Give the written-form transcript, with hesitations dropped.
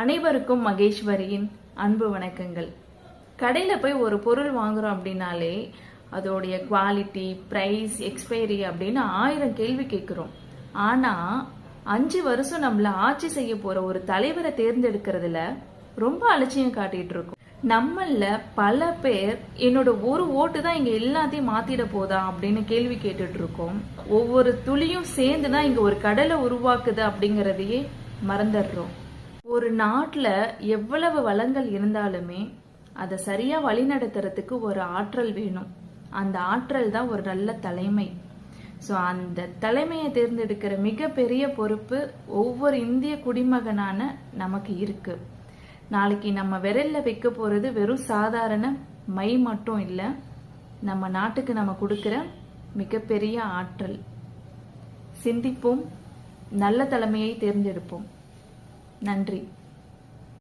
அனைவருக்கும் மகேஸ்வரியின் அன்பு வணக்கங்கள். கடையில் போய் ஒரு பொருள் வாங்குறோம் அப்படின்னாலே அதோடைய குவாலிட்டி, பிரைஸ், எக்ஸ்பைரி அப்படின்னு 1000 கேள்வி கேட்குறோம். ஆனால் 5 வருஷம் நம்மள ஆட்சி செய்ய போற ஒரு தலைவரை தேர்ந்தெடுக்கிறதுல ரொம்ப அலட்சியம் காட்டிட்டு இருக்கோம். நம்மள பல பேர் என்னோட ஒரு ஓட்டு தான் இங்க எல்லாத்தையும் மாத்திட போதா அப்படின்னு கேள்வி கேட்டுட்டு இருக்கோம். ஒவ்வொரு துளியும் சேர்ந்துதான் இங்க ஒரு கடலை உருவாக்குது அப்படிங்கறதையே மறந்துடுறோம். ஒரு நாட்டுல எவ்வளவு வளங்கள் இருந்தாலுமே அதை சரியா வழிநடத்துறதுக்கு ஒரு ஆற்றல் வேணும். அந்த ஆற்றல் தான் ஒரு நல்ல தலைமை. ஸோ அந்த தலைமையை தேர்ந்தெடுக்கிற மிகப்பெரிய பொறுப்பு ஒவ்வொரு இந்திய குடிமகனான நமக்கு இருக்கு. நாளைக்கு நம்ம விரல்ல வைக்க போறது வெறும் சாதாரண மை மட்டும் இல்லை, நம்ம நாட்டுக்கு நம்ம கொடுக்கிற மிகப்பெரிய ஆற்றல். சிந்திப்போம், நல்ல தலைமையை தேர்ந்தெடுப்போம். நன்றி.